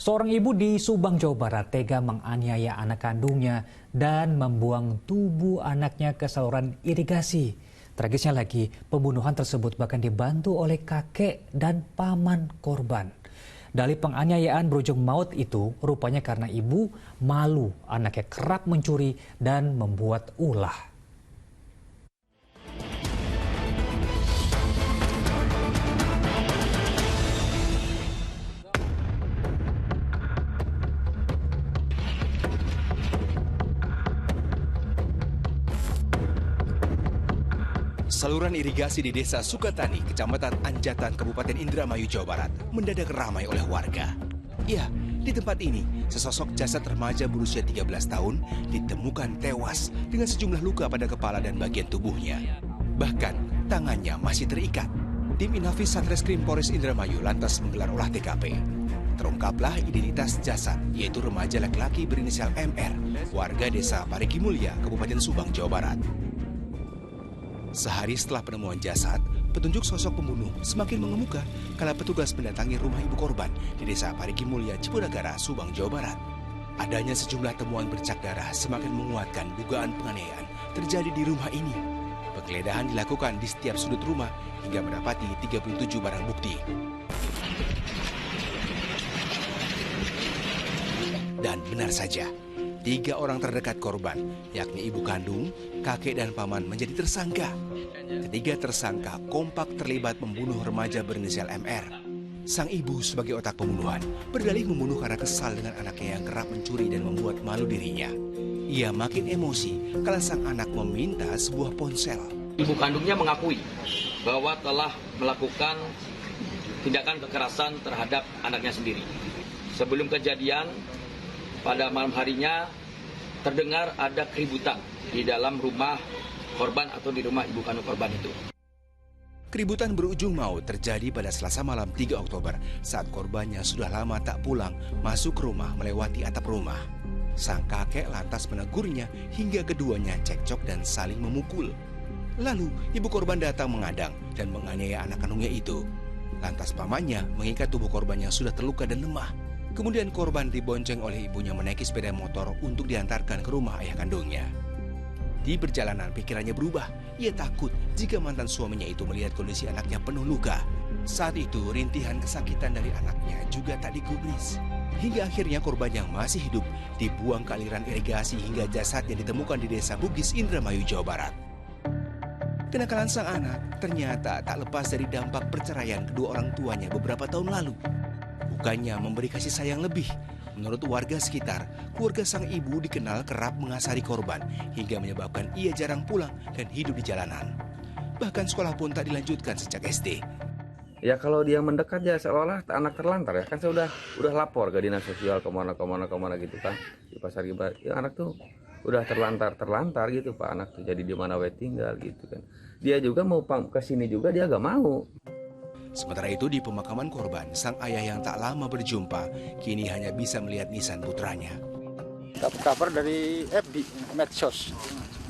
Seorang ibu di Subang, Jawa Barat tega menganiaya anak kandungnya dan membuang tubuh anaknya ke saluran irigasi. Tragisnya lagi, pembunuhan tersebut bahkan dibantu oleh kakek dan paman korban. Dalih penganiayaan berujung maut itu rupanya karena ibu malu anaknya kerap mencuri dan membuat ulah. Saluran irigasi di Desa Sukatani, Kecamatan Anjatan, Kabupaten Indramayu, Jawa Barat, mendadak ramai oleh warga. Ya, di tempat ini, sesosok jasad remaja berusia 13 tahun ditemukan tewas dengan sejumlah luka pada kepala dan bagian tubuhnya. Bahkan, tangannya masih terikat. Tim Inafis Satreskrim Polres Indramayu lantas menggelar olah TKP. Terungkaplah identitas jasad, yaitu remaja laki-laki berinisial MR, warga Desa Parigi Mulya, Kabupaten Subang, Jawa Barat. Sehari setelah penemuan jasad, petunjuk sosok pembunuh semakin mengemuka kala petugas mendatangi rumah ibu korban di Desa Parigi Mulya, Cipunagara, Subang, Jawa Barat. Adanya sejumlah temuan bercak darah semakin menguatkan dugaan penganiayaan terjadi di rumah ini. Penggeledahan dilakukan di setiap sudut rumah hingga mendapati 37 barang bukti. Dan benar saja, 3 orang terdekat korban, yakni ibu kandung, kakek dan paman menjadi tersangka. Ketiga tersangka kompak terlibat membunuh remaja berinisial MR. Sang ibu sebagai otak pembunuhan berdalih membunuh karena kesal dengan anaknya yang kerap mencuri dan membuat malu dirinya. Ia makin emosi kala sang anak meminta sebuah ponsel. Ibu kandungnya mengakui bahwa telah melakukan tindakan kekerasan terhadap anaknya sendiri. Sebelum kejadian, pada malam harinya terdengar ada keributan di dalam rumah korban atau di rumah ibu kandung korban itu. Keributan berujung maut terjadi pada Selasa malam 3 Oktober saat korbannya sudah lama tak pulang masuk ke rumah melewati atap rumah. Sang kakek lantas menegurnya hingga keduanya cekcok dan saling memukul. Lalu ibu korban datang mengadang dan menganiaya anak kandungnya itu. Lantas pamannya mengikat tubuh korban yang sudah terluka dan lemah. Kemudian korban dibonceng oleh ibunya menaiki sepeda motor untuk diantarkan ke rumah ayah kandungnya. Di perjalanan pikirannya berubah. Ia takut jika mantan suaminya itu melihat kondisi anaknya penuh luka. Saat itu rintihan kesakitan dari anaknya juga tak digubris. Hingga akhirnya korban yang masih hidup dibuang ke aliran irigasi hingga jasadnya ditemukan di Desa Bugis, Indramayu, Jawa Barat. Kenakalan sang anak ternyata tak lepas dari dampak perceraian kedua orang tuanya beberapa tahun lalu. Bukannya memberi kasih sayang lebih. Menurut warga sekitar, keluarga sang ibu dikenal kerap mengasari korban hingga menyebabkan ia jarang pulang dan hidup di jalanan. Bahkan sekolah pun tak dilanjutkan sejak SD. Ya kalau dia mendekat ya seolah anak terlantar ya. Kan saya udah lapor ke dinas sosial kemana gitu kan. Di Pasar Gibar, ya anak tuh udah terlantar gitu Pak, anak tuh jadi di mana we tinggal gitu kan. Dia juga mau ke sini juga dia gak mau. Sementara itu di pemakaman korban, sang ayah yang tak lama berjumpa kini hanya bisa melihat nisan putranya. Dapat kabar dari FB, medsos.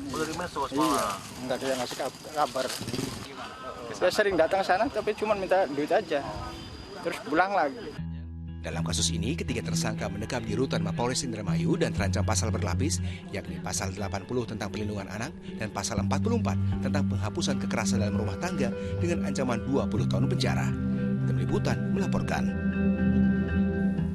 Dari medsos? Iya, nggak ada yang ngasih kabar. Saya sering datang ke sana tapi cuma minta duit aja, terus pulang lagi. Dalam kasus ini, ketiga tersangka mendekam di rutan Mapolres Indramayu dan terancam pasal berlapis, yakni pasal 80 tentang perlindungan anak dan pasal 44 tentang penghapusan kekerasan dalam rumah tangga dengan ancaman 20 tahun penjara. Tim Liputan melaporkan.